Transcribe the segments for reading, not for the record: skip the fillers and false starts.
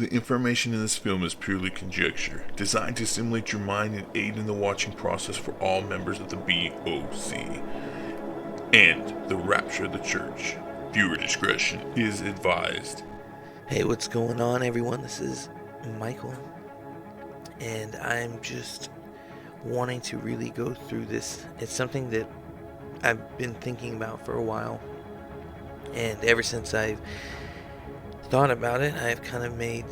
The information in this film is purely conjecture, designed to stimulate your mind and aid in the watching process for all members of the BOC and the rapture of the church. Viewer discretion is advised. Hey, what's going on, everyone? This is Michael, and I'm just wanting to really go through this. It's something that I've been thinking about for a while, and ever since I've thought about it, I've kind of made,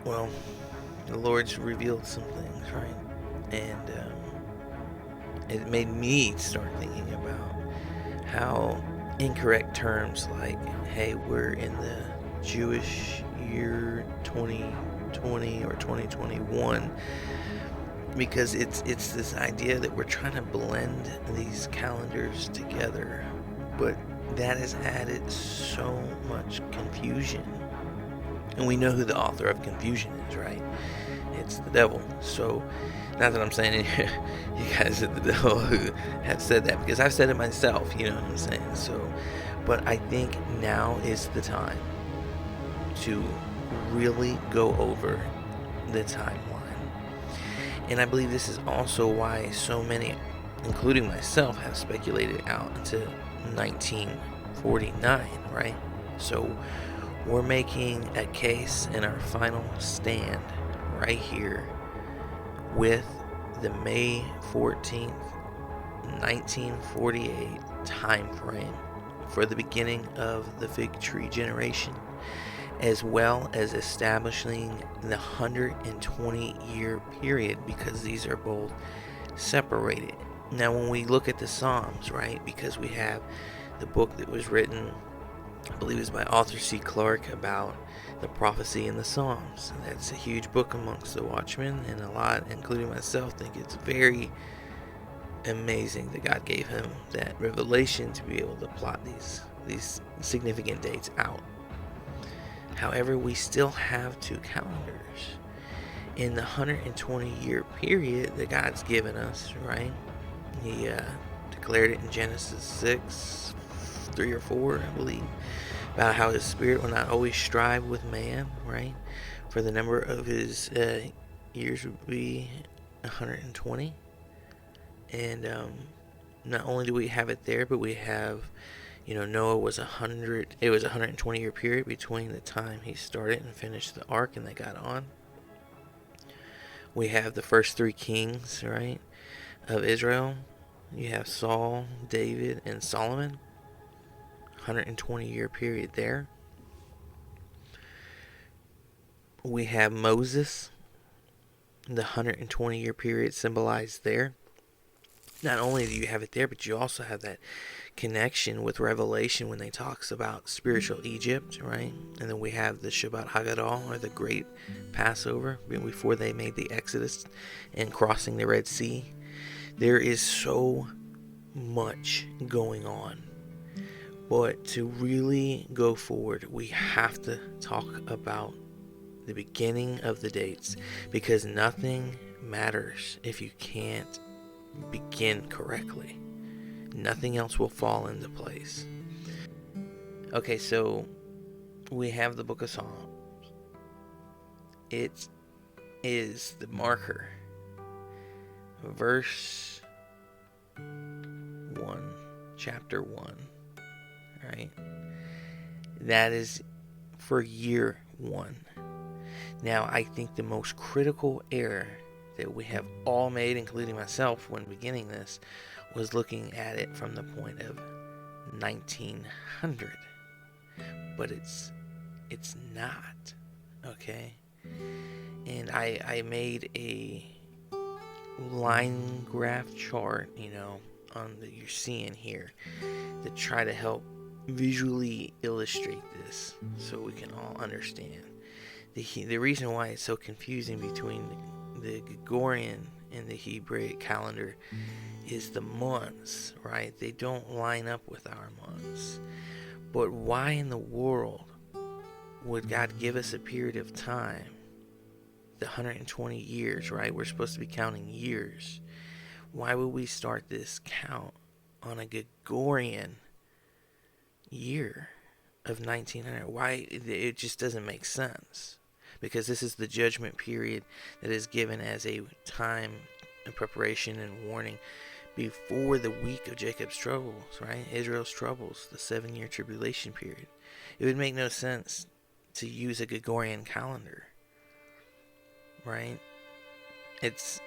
well, the Lord's revealed some things, right? And it made me start thinking about how incorrect terms like, hey, we're in the Jewish year 2020 or 2021, because it's this idea that we're trying to blend these calendars together, but that has added so much confusion. And we know who the author of confusion is, right? It's the devil. So, not that I'm saying you guys are the devil who have said that, because I've said it myself, you know what I'm saying? So, but I think now is the time to really go over the timeline. And I believe this is also why so many, including myself, have speculated out into 1949, right? So we're making a case in our final stand right here with the May 14th, 1948 time frame for the beginning of the fig tree generation, as well as establishing the 120-year period, because these are both separated. Now, when we look at the Psalms, right, because we have the book that was written, I believe it's by Arthur C. Clarke, about the prophecy in the Psalms. That's a huge book amongst the Watchmen, and a lot, including myself, think it's very amazing that God gave him that revelation to be able to plot these significant dates out. However, we still have two calendars in the 120-year period that God's given us, right? He declared it in Genesis 6, 3 or 4, I believe, about how his spirit will not always strive with man, right? For the number of his years would be 120. And not only do we have it there, but we have, Noah was 100. It was a 120-year period between the time he started and finished the ark, and they got on. We have the first three kings, right, of Israel. You have Saul, David, and Solomon. 120-year period there. We have Moses. The 120-year period symbolized there. Not only do you have it there, but you also have that connection with Revelation when they talks about spiritual Egypt, right? And then we have the Shabbat Haggadah, or the Great Passover, before they made the Exodus and crossing the Red Sea. There is so much going on. But to really go forward, we have to talk about the beginning of the dates, because nothing matters if you can't begin correctly. Nothing else will fall into place. Okay, so we have the book of Psalms. It is the marker. Verse 1, chapter 1, right? That is for year 1. Now, I think the most critical error that we have all made, including myself when beginning this, was looking at it from the point of 1900. But it's not, okay? And I made a line graph chart, on that you're seeing here, to try to help visually illustrate this so we can all understand. The reason why it's so confusing between the Gregorian and the Hebraic calendar is the months, right? They don't line up with our months. But why in the world would God give us a period of time, the 120 years, right? We're supposed to be counting years. Why would we start this count on a Gregorian year of 1900. Why? It just doesn't make sense. Because this is the judgment period that is given as a time of preparation and warning before the week of Jacob's troubles, right? Israel's troubles, the 7-year tribulation period. It would make no sense to use a Gregorian calendar, right? It's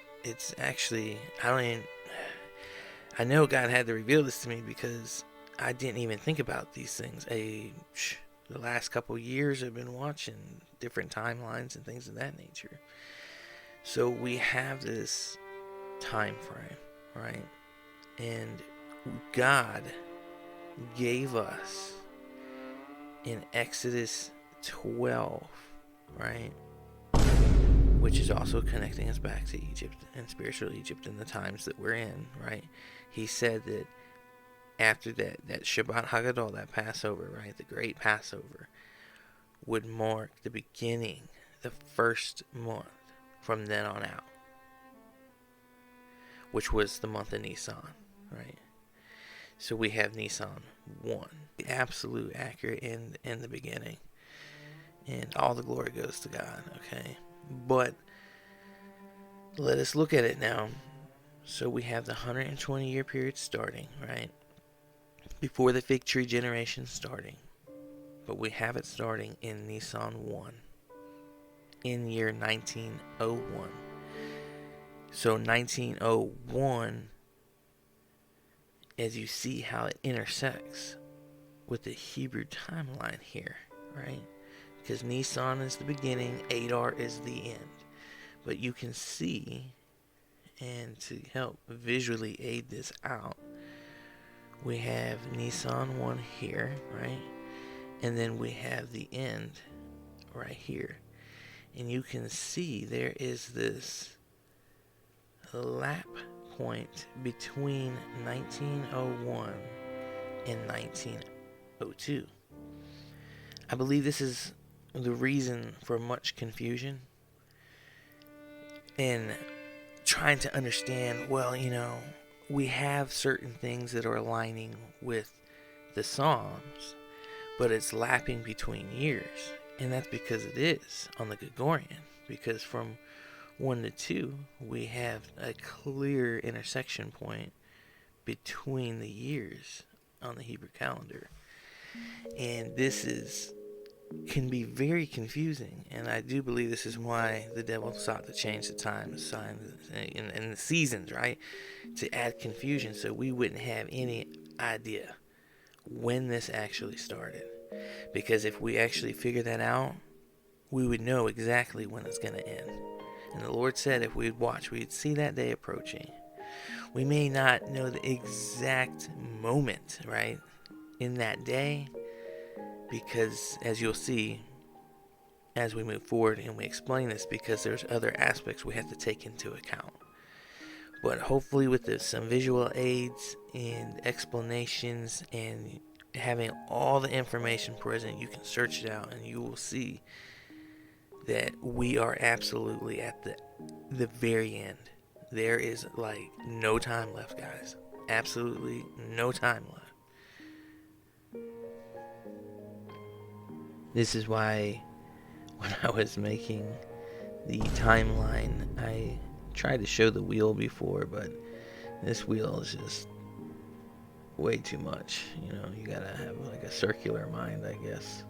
actually, I know God had to reveal this to me because I didn't even think about these things. The last couple years I've been watching different timelines and things of that nature. So we have this time frame, right? And God gave us in Exodus 12, right? Which is also connecting us back to Egypt and spiritual Egypt and the times that we're in, right? He said that after that Shabbat Haggadah, that Passover, right? The great Passover would mark the beginning, the first month from then on out, which was the month of Nisan, right? So we have Nisan 1, absolute accurate in the beginning, and all the glory goes to God, okay? But let us look at it now. So we have the 120-year period starting, right? Before the fig tree generation starting. But we have it starting in Nisan 1, in year 1901. So 1901, as you see how it intersects with the Hebrew timeline here, right? Because Nisan is the beginning, Adar is the end. But you can see, and to help visually aid this out, we have Nisan 1 here, right? And then we have the end right here. And you can see there is this lap point between 1901 and 1902. I believe this is the reason for much confusion and trying to understand, well, we have certain things that are aligning with the Psalms, but it's lapping between years. And that's because it is on the Gregorian. Because from 1 to 2, we have a clear intersection point between the years on the Hebrew calendar. And this can be very confusing. And I do believe this is why the devil sought to change the times, signs, and the seasons, right? To add confusion so we wouldn't have any idea when this actually started. Because if we actually figure that out, we would know exactly when it's going to end. And the Lord said if we'd watch, we'd see that day approaching. We may not know the exact moment, right, in that day, because as you'll see as we move forward and we explain this, because there's other aspects we have to take into account. But hopefully with some visual aids and explanations and having all the information present, you can search it out and you will see that we are absolutely at the very end. There is like no time left, guys. Absolutely no time left. This is why when I was making the timeline, I tried to show the wheel before, but this wheel is just way too much. You gotta have like a circular mind, I guess.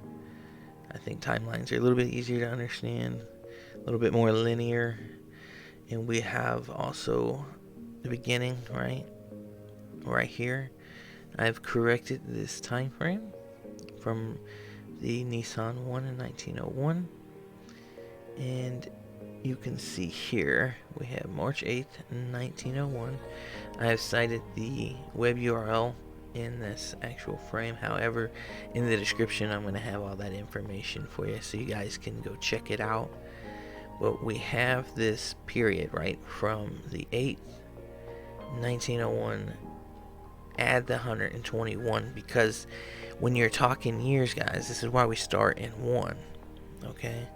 I think timelines are a little bit easier to understand, a little bit more linear. And we have also the beginning, right here. I've corrected this time frame from the Nisan 1 in 1901. And you can see here, we have March 8th, 1901. I have cited the web URL in this actual frame. However, in the description, I'm going to have all that information for you so you guys can go check it out. But we have this period, right, from the 8th, 1901, add the 121, because when you're talking years, guys, this is why we start in 1, okay?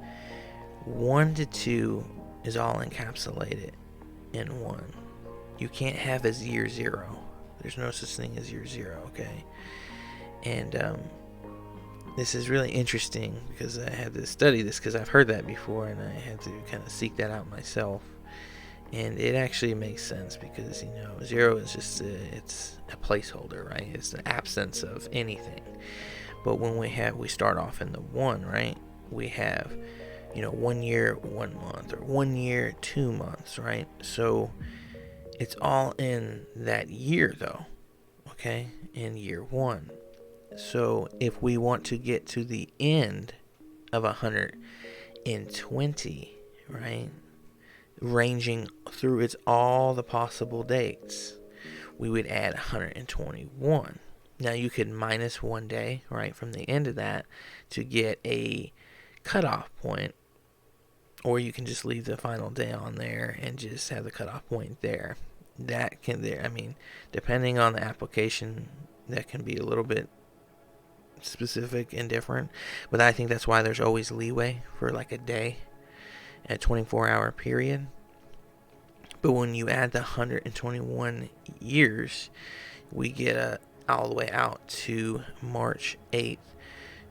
1 to 2 is all encapsulated in 1. You can't have as year 0. There's no such thing as year 0, okay? And this is really interesting because I had to study this because I've heard that before, and I had to kind of seek that out myself. And it actually makes sense because, 0 is just it's a placeholder, right? It's the absence of anything. But when we start off in the 1, right? We have, 1 year, 1 month, or 1 year, 2 months, right? So it's all in that year, though, okay? In year 1. So if we want to get to the end of 120, right? Ranging through all the possible dates, we would add 121. Now you could minus 1 day, right, from the end of that to get a cutoff point, or you can just leave the final day on there and just have the cutoff point there. Depending on the application, that can be a little bit specific and different, but I think that's why there's always leeway for like a day at 24-hour period. But when you add the 121 years, we get all the way out to March 8th,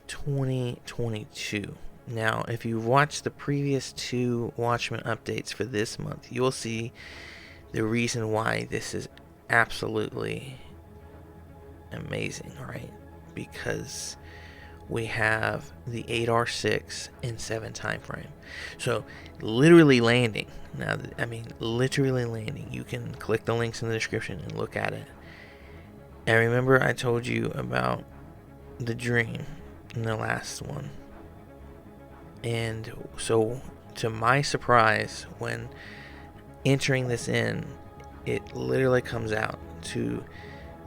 2022. Now, if you've watched the previous 2 Watchmen updates for this month, you'll see the reason why this is absolutely amazing, right? Because we have the Adar 6 and 7 time frame. So literally landing. Now, literally landing. You can click the links in the description and look at it. And remember I told you about the dream in the last one. And so, to my surprise, when entering this in, it literally comes out to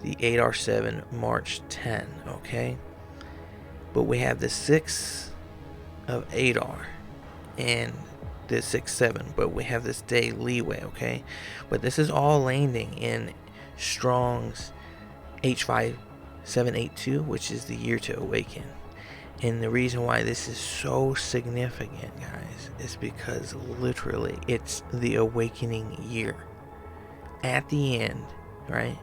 the Adar 7 March 10, okay? But we have the 6 of Adar and the 6-7, but we have this day leeway, okay? But this is all landing in Strong's H5782, which is the year to awaken. And the reason why this is so significant, guys, is because literally it's the awakening year. At the end, right,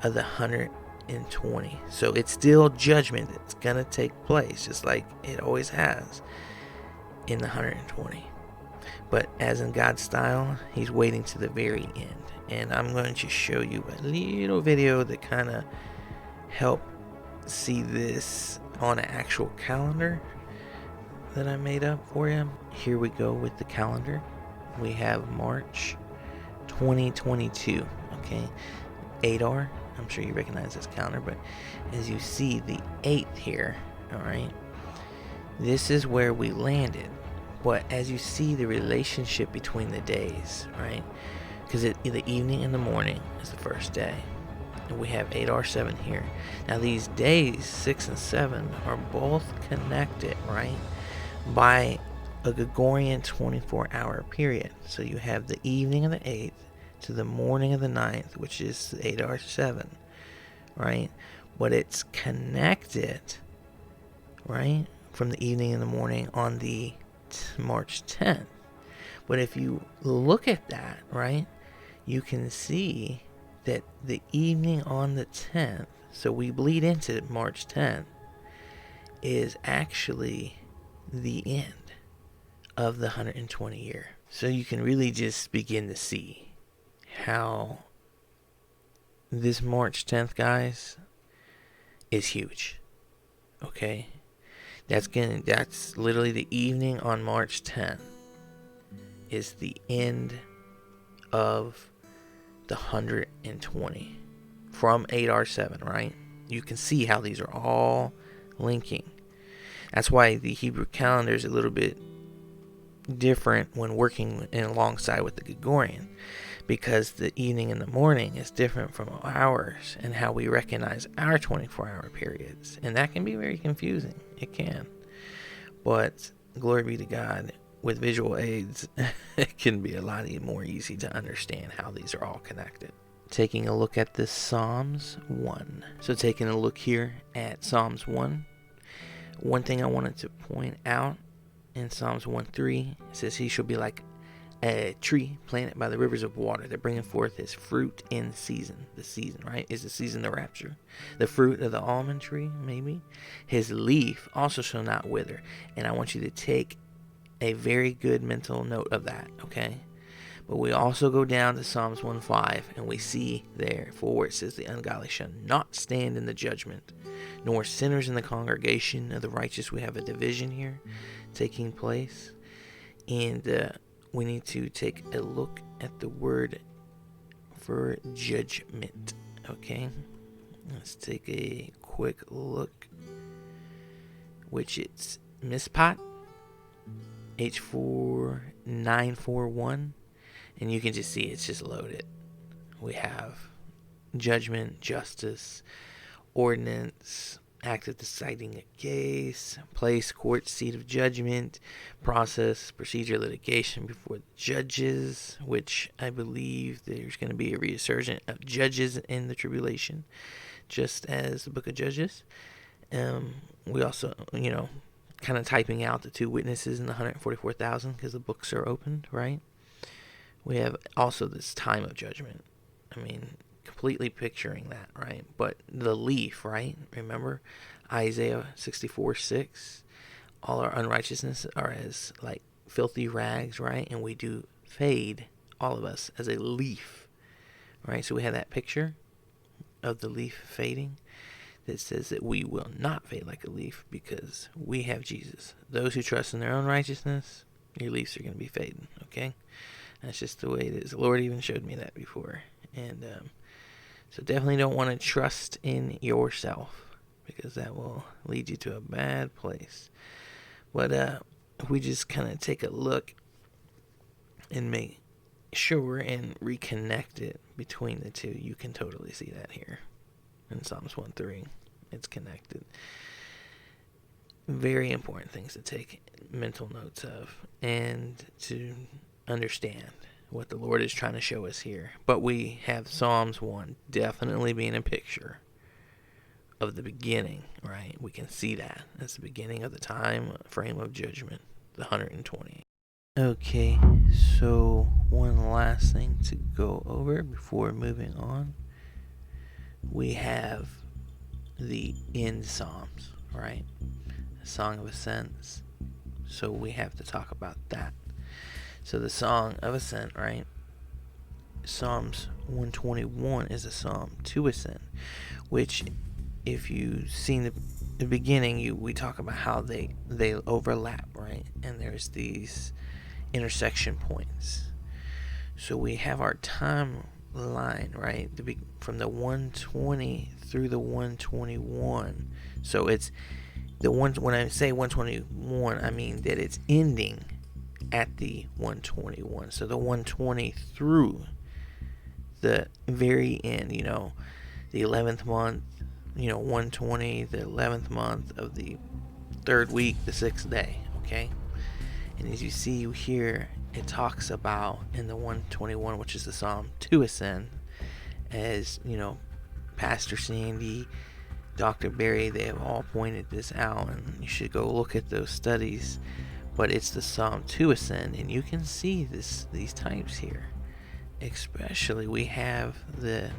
of the 120. So it's still judgment that's going to take place, just like it always has in the 120. But as in God's style, he's waiting to the very end. And I'm going to show you a little video that kind of help see this on an actual calendar that I made up for you. Here we go with the calendar. We have March 2022, okay? Adar, I'm sure you recognize this calendar, but as you see, the 8th here, all right? This is where we landed. But as you see, the relationship between the days, right? Because the evening and the morning is the first day. And we have Adar 7 here. Now these days, 6 and 7, are both connected, right, by a Gregorian 24-hour period. So you have the evening of the 8th to the morning of the 9th, which is Adar 7, right? But it's connected, right, from the evening and the morning on the March 10th. But if you look at that, right, you can see that the evening on the 10th, so we bleed into March 10th, is actually the end of the 120 year. So you can really just begin to see how this March 10th, guys, is huge. Okay? That's literally the evening on March 10th is the end of the 120 from Adar 7, right? You can see how these are all linking. That's why the Hebrew calendar is a little bit different when working alongside with the Gregorian, because the evening and the morning is different from ours and how we recognize our 24-hour periods. And that can be very confusing. It can. But glory be to God, with visual aids, it can be a lot more easy to understand how these are all connected. Taking a look at this Psalms 1. So taking a look here at Psalms 1. One thing I wanted to point out in Psalms 1:3, it says, he shall be like a tree planted by the rivers of water that bringeth forth his fruit in season. The season, right? Is the season the rapture. The fruit of the almond tree, maybe. His leaf also shall not wither. And I want you to take a very good mental note of that, okay? But we also go down to Psalms 1:5, and we see there, for it says, the ungodly shall not stand in the judgment, nor sinners in the congregation of the righteous. We have a division here taking place. And we need to take a look at the word for judgment, okay? Let's take a quick look, which it's mispat, H4941, and you can just see it's just loaded. We have judgment, justice, ordinance, act of deciding a case, place, court, seat of judgment, process, procedure, litigation before judges, which I believe there's going to be a resurgence of judges in the tribulation, just as the book of Judges. We also, kind of typing out the 2 witnesses and the 144,000 because the books are opened, right? We have also this time of judgment. I mean, completely picturing that, right? But the leaf, right? Remember Isaiah 64:6. All our unrighteousness are as like filthy rags, right? And we do fade, all of us, as a leaf, right? So we have that picture of the leaf fading that says that we will not fade like a leaf because we have Jesus. Those who trust in their own righteousness, your leaves are going to be fading, okay? That's just the way it is. The Lord even showed me that before. And so definitely don't want to trust in yourself because that will lead you to a bad place. But if we just kind of take a look and make sure and reconnect it between the two, you can totally see that here in Psalms 1:3. It's connected. Very important things to take mental notes of and to understand what the Lord is trying to show us here. But we have Psalms 1 definitely being a picture of the beginning, right? We can see that. That's the beginning of the time frame of judgment, the 120. Okay, so one last thing to go over before moving on. We have the end Psalms, right? The Song of Ascents. So we have to talk about that. So the Song of Ascent, right? Psalms 121 is a psalm to ascend, which if you've seen the beginning, we talk about how they overlap, right? And there's these intersection points. So we have our timeline, right? From the 120 through the 121. So it's the one. When I say 121, I mean that it's ending at the 121. So the 120 through the very end, the 11th month, 120, the 11th month of the 3rd week, the 6th day, okay? And as you see here, it talks about in the 121, which is the Psalm to ascend, as, Pastor Sandy, Dr. Barry, they have all pointed this out, and you should go look at those studies. But it's the Psalm to ascend, and you can see these types here. Especially, we have the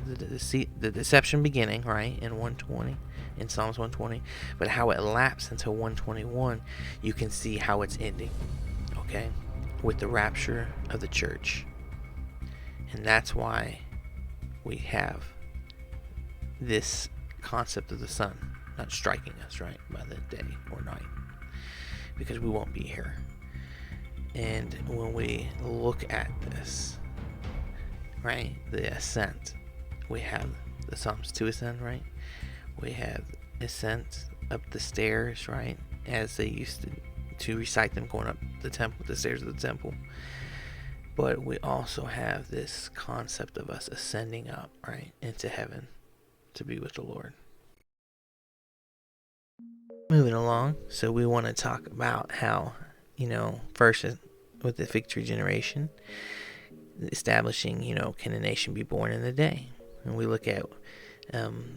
deception beginning, right, in 120, in Psalms 120. But how it laps into 121, you can see how it's ending, okay, with the rapture of the church. And that's why we have this concept of the sun not striking us, right, by the day or night, because we won't be here. And when we look at this, right, the ascent, we have the Psalms to ascend, right? We have ascent up the stairs, right, as they used to recite them going up the temple, the stairs of the temple. But we also have this concept of us ascending up, right, into heaven to be with the Lord. Moving along, so we want to talk about how, first with the fig tree generation, establishing, can a nation be born in a day? And we look at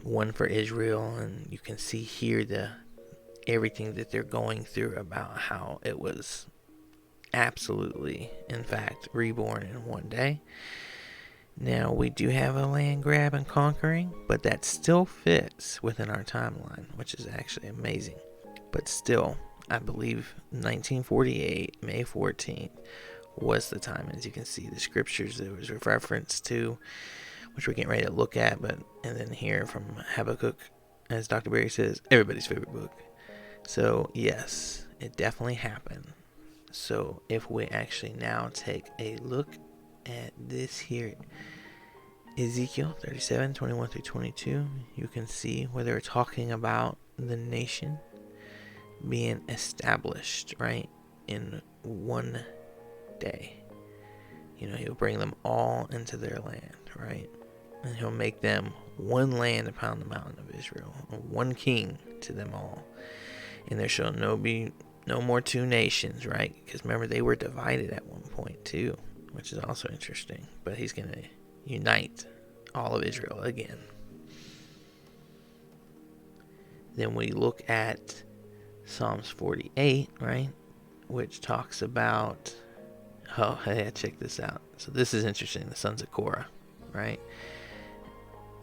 one for Israel, and you can see here everything that they're going through about how it was absolutely, in fact, reborn in one day. Now, we do have a land grab and conquering, but that still fits within our timeline, which is actually amazing. But still, I believe 1948, May 14th, was the time. As you can see, the scriptures there was a reference to, which we're getting ready to look at, and then here from Habakkuk, as Dr. Berry says, everybody's favorite book. So, yes, it definitely happened. So, if we actually now take a look at this here, Ezekiel 37, 21 through 22, you can see where they're talking about the nation being established, right, in one day. He'll bring them all into their land, right? And he'll make them one land upon the mountain of Israel, one king to them all. And there shall be no more two nations, right? Because remember, they were divided at one point too, which is also interesting. But he's going to unite all of Israel again. Then we look at Psalms 48, right? Which talks about, oh, hey, check this out. So this is interesting, the sons of Korah, right?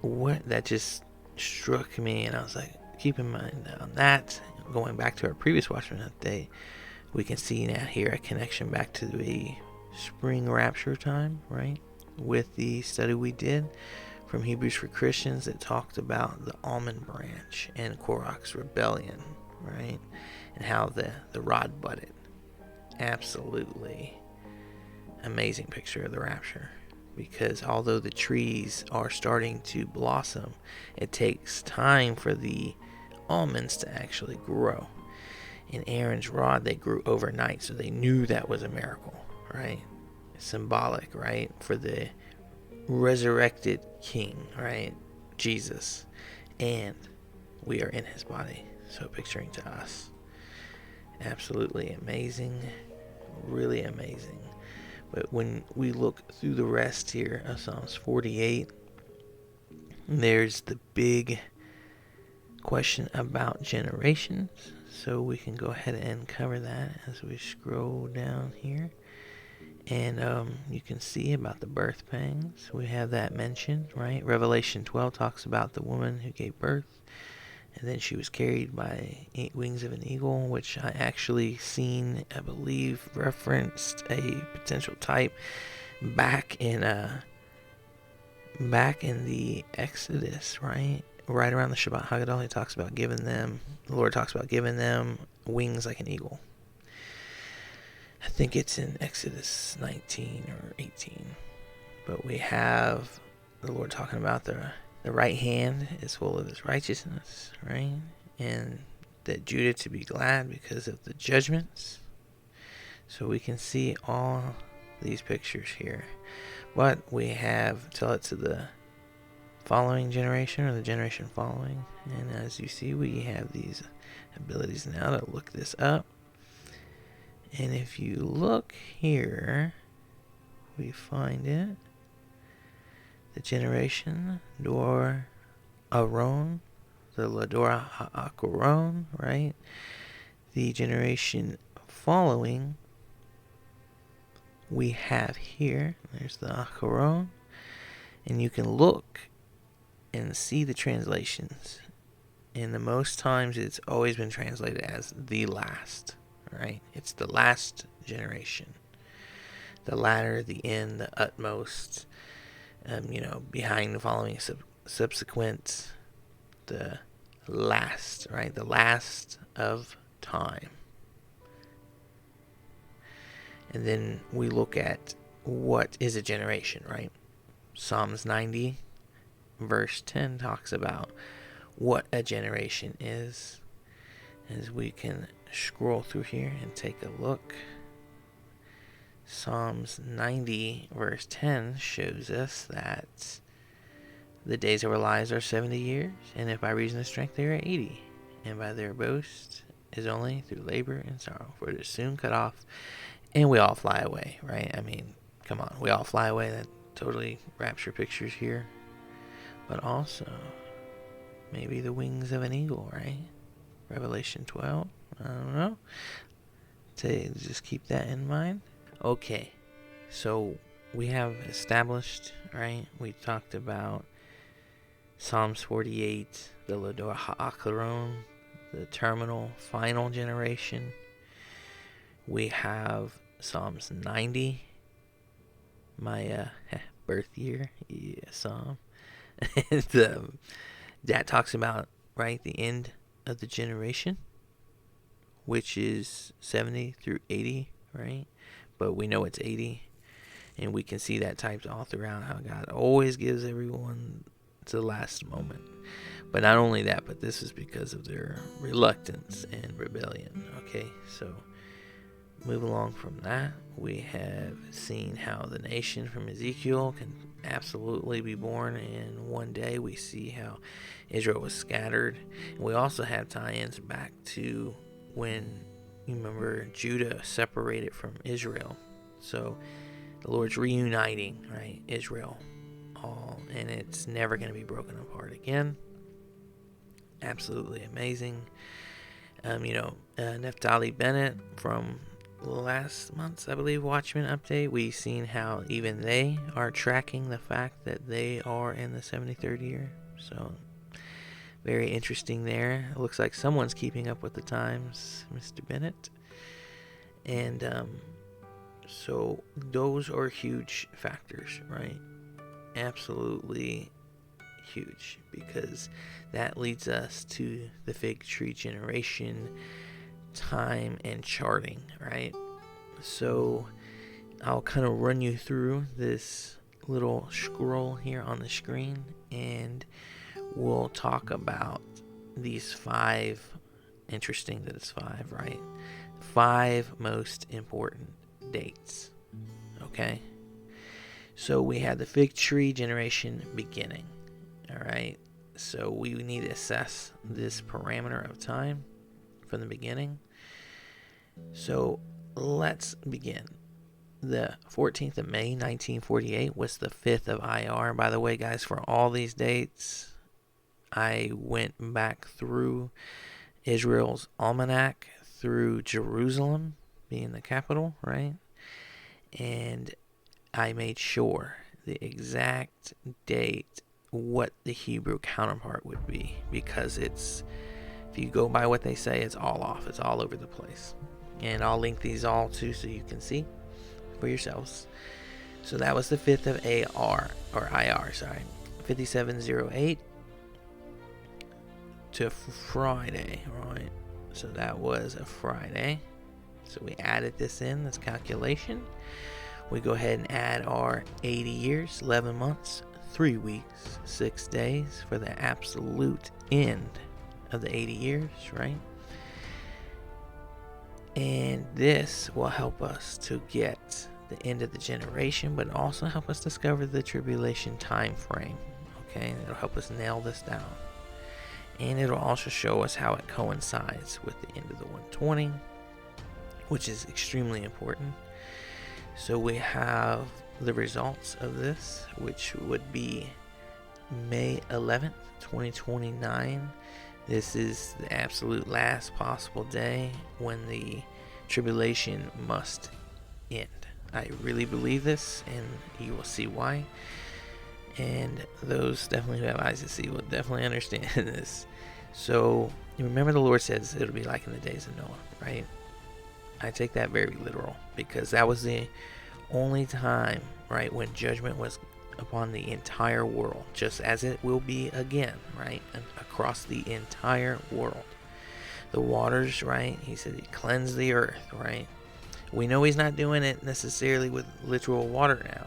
What that just struck me, and I was like, keep in mind on that, going back to our previous Watchman update, we can see now here a connection back to the spring rapture time, right? With the study we did from Hebrews for Christians that talked about the almond branch and Korach's rebellion, right? And how the rod budded. Absolutely amazing picture of the rapture. Because although the trees are starting to blossom, it takes time for the almonds to actually grow. In Aaron's rod, they grew overnight, so they knew that was a miracle, right? Symbolic, right? For the resurrected king, right? Jesus. And we are in his body, so picturing to us. Absolutely amazing. Really amazing. But when we look through the rest here of Psalms 48, there's the big question about generations. So we can go ahead and cover that as we scroll down here. And you can see about the birth pangs. We have that mentioned, right? Revelation 12 talks about the woman who gave birth. And then she was carried by 8 wings of an eagle, which I actually seen, I believe, referenced a potential type back in the Exodus, right? Right around the Shabbat Haggadah, the Lord talks about giving them wings like an eagle. I think it's in Exodus 19 or 18. But we have the Lord talking about the right hand is full of his righteousness, right? And that Judah to be glad because of the judgments. So we can see all these pictures here. But we have, tell it to the following generation or the generation following. And as you see, we have these abilities now to look this up. And if you look here, we find it. The generation, Dor Aron, the Lador Ha'akaron, right? The generation following, we have here, there's the Acharon, and you can look and see the translations. And the most times it's always been translated as the last, right? It's the last generation. The latter, the end, the utmost, behind the following subsequent, the last, right? The last of time. And then we look at what is a generation, right? Psalms 90, verse 10 talks about what a generation is. As we can scroll through here and take a look. Psalms 90, verse 10 shows us that the days of our lives are 70 years, and if by reason of strength they are 80, and by their boast is only through labor and sorrow, for it is soon cut off, and we all fly away, right? I mean, come on, we all fly away. That totally rapture pictures here. But also, maybe the wings of an eagle, right? Revelation 12, I don't know. to just keep that in mind. Okay, so we have established, right? We talked about Psalms 48, the Lador Ha'akaron, the terminal final generation. We have Psalms 90, my birth year, psalm. And that talks about, right, the end of the generation, which is 70 through 80, right? But we know it's 80, and we can see that typed all throughout, how God always gives everyone to the last moment. But not only that, but this is because of their reluctance and rebellion. Okay, so move along from that. We have seen how the nation from Ezekiel can absolutely be born in one day. We see how Israel was scattered. And we also have tie-ins back to when, you remember, Judah separated from Israel. So the Lord's reuniting, right, Israel all, and it's never going to be broken apart again. Absolutely amazing. Naphtali Bennett from last month's, I believe, Watchmen update, we've seen how even they are tracking the fact that they are in the 73rd year. So very interesting there. It looks like someone's keeping up with the times, Mr. Bennett. And so those are huge factors, right? Absolutely huge, because that leads us to the fig tree generation, time, and charting, right? So I'll kind of run you through this little scroll here on the screen, and we'll talk about these 5, interesting that it's 5, right? 5 most important dates, okay? So we have the fig tree generation beginning, all right? So we need to assess this parameter of time from the beginning. So let's begin. The 14th of May, 1948 was the 5th of IYAR. By the way, guys, for all these dates, I went back through Israel's almanac through Jerusalem being the capital, right? And I made sure the exact date, what the Hebrew counterpart would be, because it's, if you go by what they say, it's all off. It's all over the place. And I'll link these all too so you can see for yourselves. So that was the 5th of IYAR, 5708 to Friday, right? So that was a Friday. So we added this in, this calculation. We go ahead and add our 80 years, 11 months, 3 weeks, 6 days for the absolute end of the 80 years, right? And this will help us to get the end of the generation, but also help us discover the tribulation time frame. Okay, it'll help us nail this down. And it'll also show us how it coincides with the end of the 120, which is extremely important. So we have the results of this, which would be May 11th, 2029. This is the absolute last possible day when the tribulation must end. I really believe this, and you will see why. And those definitely who have eyes to see will definitely understand this. So remember, the Lord says it'll be like in the days of Noah, right? I take that very literal, because that was the only time, right, when judgment was upon the entire world, just as it will be again, right, and across the entire world. The waters, right, he said he cleansed the earth, right? We know he's not doing it necessarily with literal water now,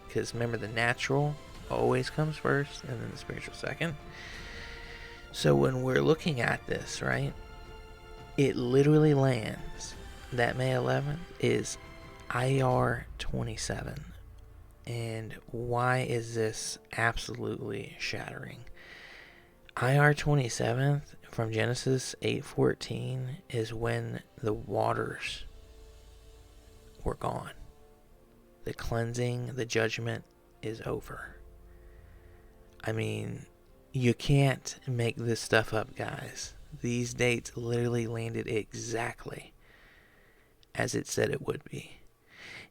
because remember, the natural always comes first and then the spiritual second. So when we're looking at this, right, it literally lands, that May 11th is IYAR 27. And why is this absolutely shattering? IYAR 27th from Genesis 8:14 is when the waters were gone. The cleansing, the judgment is over. I mean, you can't make this stuff up, guys. These dates literally landed exactly as it said it would be.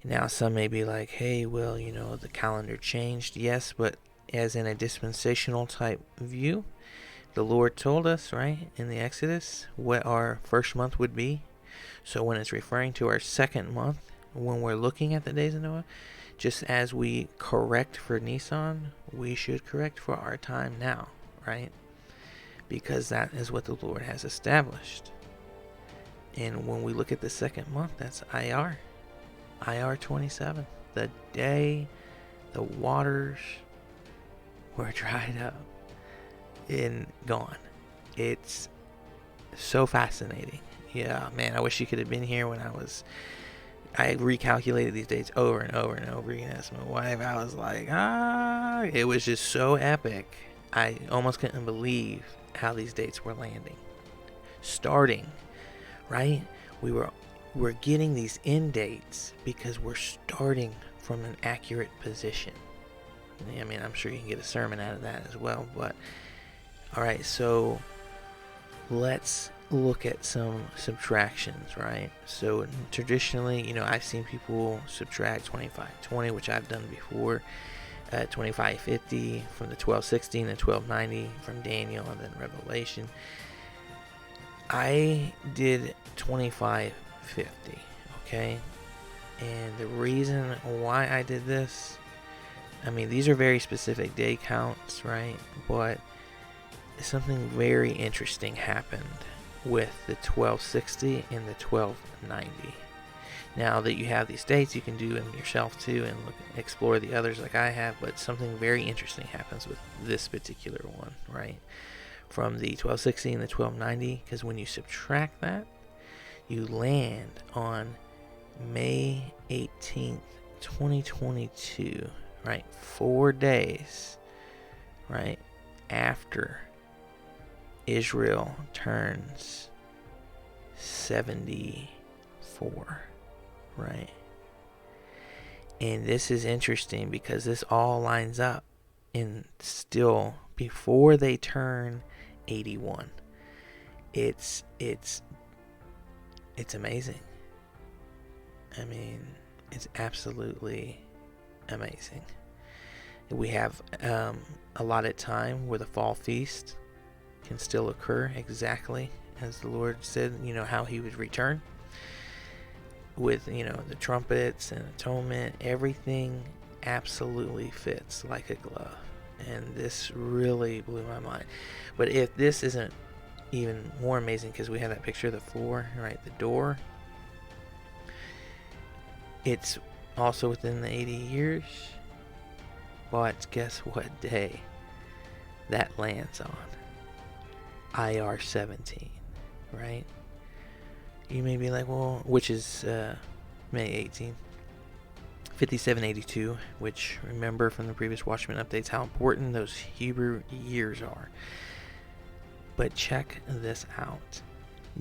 Now some may be like, hey, well, the calendar changed. Yes, but as in a dispensational type view, the Lord told us, right, in the Exodus, what our first month would be. So when it's referring to our second month, when we're looking at the days of Noah, just as we correct for Nisan, we should correct for our time now, right? Because that is what the Lord has established. And when we look at the second month, that's IYAR. IYAR 27. The day the waters were dried up and gone. It's so fascinating. Yeah, man, I wish you could have been here when I recalculated these dates over and over and over again. Asked my wife, I was like, it was just so epic. I almost couldn't believe how these dates were landing. Starting, right? We're getting these end dates because we're starting from an accurate position. I mean, I'm sure you can get a sermon out of that as well, but alright, so let's look at some subtractions, right? So traditionally, I've seen people subtract 2520, which I've done before, 2550 from the 1216 and 1290 from Daniel and then Revelation. I did 2550, okay? And the reason why I did this, I mean, these are very specific day counts, right? But something very interesting happened with the 1260 and the 1290. Now that you have these dates, you can do them yourself too and explore the others like I have, but something very interesting happens with this particular one, right? From the 1260 and the 1290, because when you subtract that, you land on May 18th, 2022, right? 4 days, right, after Israel turns 74, right? And this is interesting because this all lines up in still before they turn 81. It's amazing. I mean, it's absolutely amazing. We have allotted time where the fall feast can still occur exactly as the Lord said, how he would return with, the trumpets and atonement. Everything absolutely fits like a glove. And this really blew my mind. But if this isn't even more amazing, because we have that picture of the floor, right, the door, it's also within the 80 years. But guess what day that lands on? IYAR 17, right? You may be like, well, which is May 18th. 5782, which, remember from the previous Watchmen updates how important those Hebrew years are. But check this out.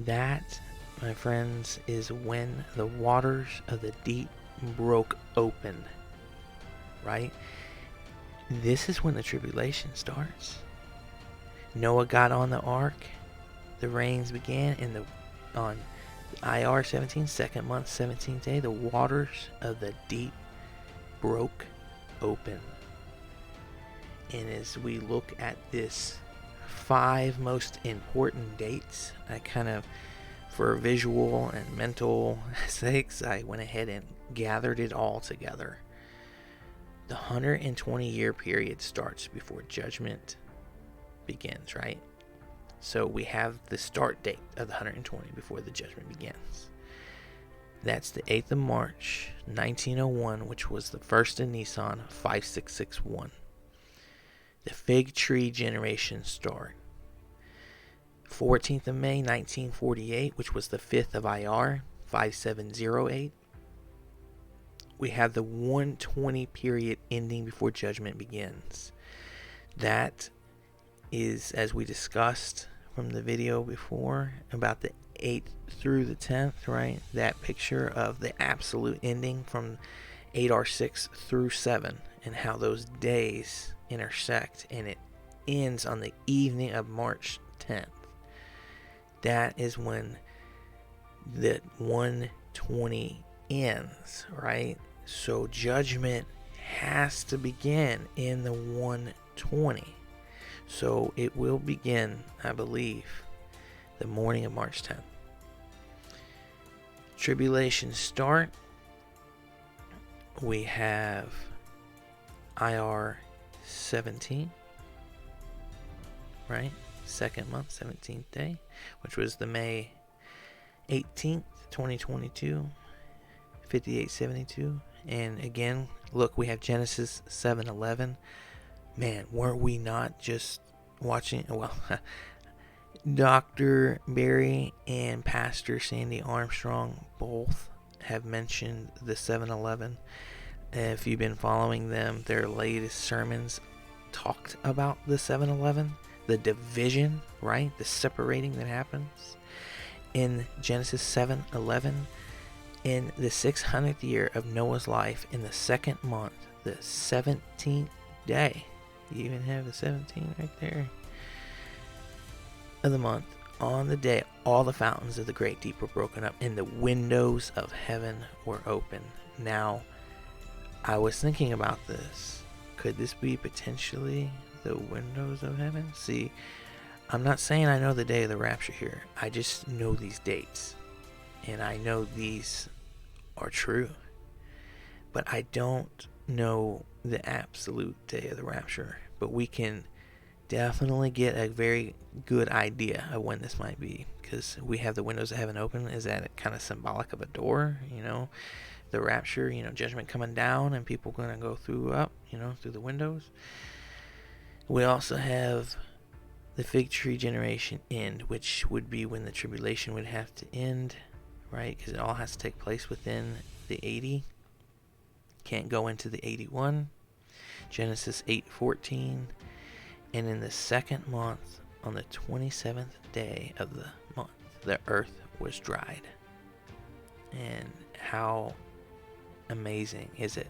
That, my friends, is when the waters of the deep broke open, right? This is when the tribulation starts. Noah got on the ark, the rains began, and on IYAR 17, second month, 17th day, the waters of the deep broke open. And as we look at this 5 most important dates, I kind of, for visual and mental sakes, I went ahead and gathered it all together. The 120-year period starts before judgment begins, right? So we have the start date of the 120 before the judgment begins. That's the 8th of March, 1901, which was the first in Nisan, 5661. The fig tree generation start. 14th of May, 1948, which was the 5th of IYAR, 5708. We have the 120 period ending before judgment begins. That is, as we discussed from the video before, about the 8th through the 10th, right? That picture of the absolute ending from Adar 6 through 7 and how those days intersect, and it ends on the evening of March 10th. That is when the 1 120 ends, right? So judgment has to begin in the 120. So it will begin, I believe, the morning of March 10th. Tribulation start. We have IYAR 17, right? Second month, 17th day, which was the May 18th, 2022, 5872. And again, look, we have Genesis 7:11. Man, weren't we not just watching? Well, Dr. Barry and Pastor Sandy Armstrong both have mentioned the 7:11. If you've been following them, their latest sermons talked about the 7:11, the division, right? The separating that happens in Genesis 7:11. In the 600th year of Noah's life, in the second month, the 17th day, you even have the 17 right there, of the month, on the day all the fountains of the great deep were broken up and the windows of heaven were open. Now, I was thinking about this. Could this be potentially the windows of heaven? See, I'm not saying I know the day of the rapture here. I just know these dates. And I know these are true. But I don't know the absolute day of the rapture. But we can definitely get a very good idea of when this might be. Because we have the windows of heaven open. Is that kind of symbolic of a door? You know, the rapture, you know, judgment coming down and people going to go through up, you know, through the windows. We also have the fig tree generation end, which would be when the tribulation would have to end, right? Because it all has to take place within the 80. Can't go into the 81. Genesis 8:14. And in the second month, on the 27th day of the month, the earth was dried. And how amazing is it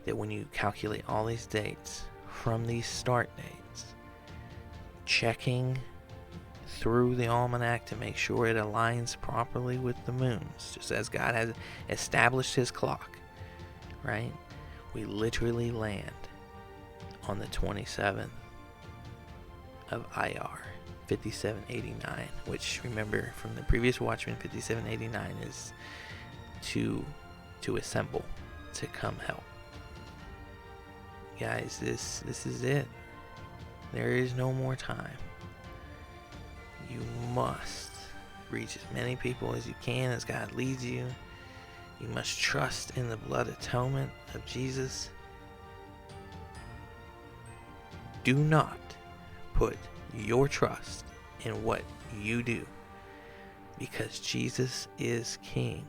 that when you calculate all these dates from these start dates, checking through the almanac to make sure it aligns properly with the moons, just as God has established his clock, right? We literally land on the 27th of IYAR 5789, which, remember from the previous Watchmen, 5789 is to assemble, to come help. Guys, this is it. There is no more time. You must reach as many people as you can as God leads you. You must trust in the blood atonement of Jesus. Do not put your trust in what you do, because Jesus is King.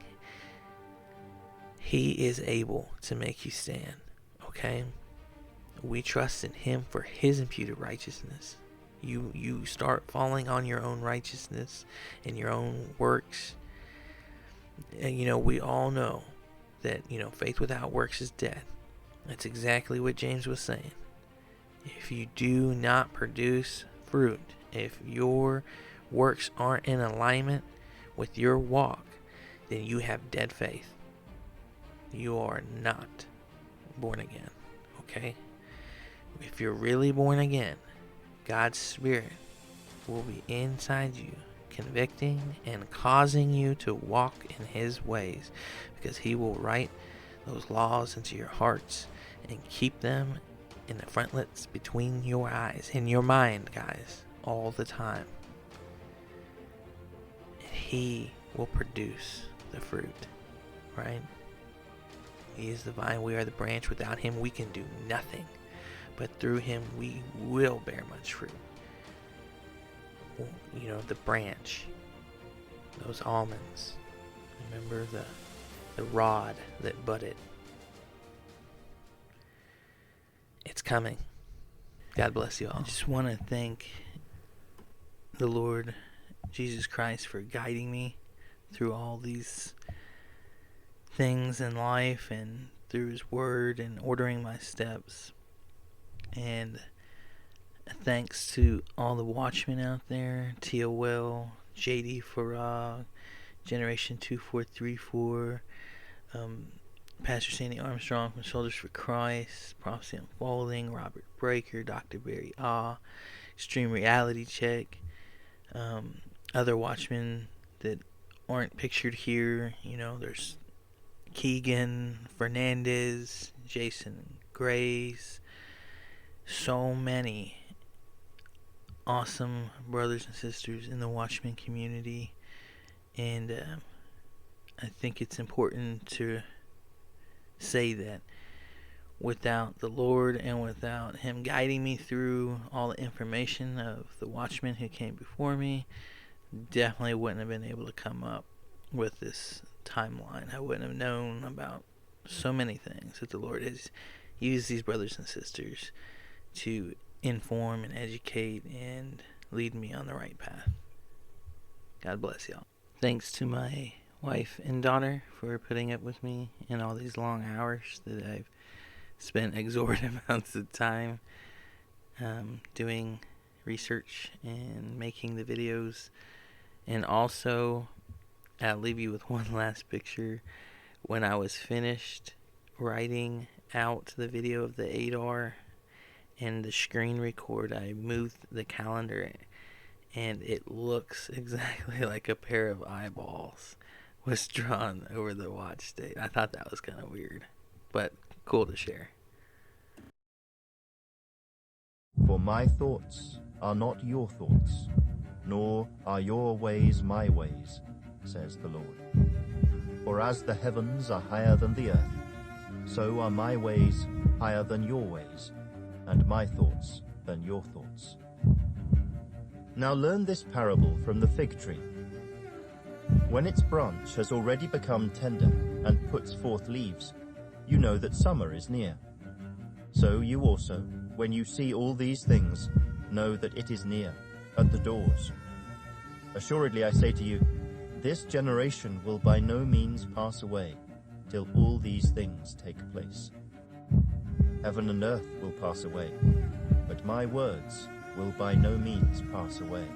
He is able to make you stand, okay? We trust in him for his imputed righteousness. You start falling on your own righteousness and your own works. And, you know, we all know that, you know, faith without works is dead. That's exactly what James was saying. If you do not produce fruit, if your works aren't in alignment with your walk, then you have dead faith. You are not born again, okay? If you're really born again, God's Spirit will be inside you, convicting and causing you to walk in his ways, because he will write those laws into your hearts and keep them in the frontlets between your eyes, in your mind, guys, all the time. And he will produce the fruit, right? He is the vine, we are the branch. Without him we can do nothing, but through him we will bear much fruit. You know, the branch, those almonds, remember the rod that budded. It's coming. God bless you all. I just want to thank the Lord Jesus Christ for guiding me through all these things in life and through his word and ordering my steps. And thanks to all the watchmen out there, Tia Will, JD Farag, Generation 2434, Pastor Sandy Armstrong from Soldiers for Christ, Prophecy Unfolding, Robert Breaker, Dr. Barry Extreme Reality Check, other watchmen that aren't pictured here. There's Keegan, Fernandez, Jason Grace, so many awesome brothers and sisters in the Watchmen community, and I think it's important to say that without the Lord and without Him guiding me through all the information of the Watchmen who came before me, definitely wouldn't have been able to come up with this timeline. I wouldn't have known about so many things that the Lord has used these brothers and sisters to inform and educate and lead me on the right path. God bless y'all. Thanks to my wife and daughter for putting up with me in all these long hours that I've spent exorbitant amounts of time doing research and making the videos. And also, I'll leave you with one last picture. When I was finished writing out the video of the Adar and the screen record, I moved the calendar and it looks exactly like a pair of eyeballs was drawn over the watch date. I thought that was kind of weird, but cool to share. For my thoughts are not your thoughts, nor are your ways my ways, says the Lord. For as the heavens are higher than the earth, so are my ways higher than your ways, and my thoughts than your thoughts. Now learn this parable from the fig tree. When its branch has already become tender and puts forth leaves, you know that summer is near. So you also, when you see all these things, know that it is near, at the doors. Assuredly I say to you, this generation will by no means pass away, till all these things take place. Heaven and earth will pass away, but my words will by no means pass away.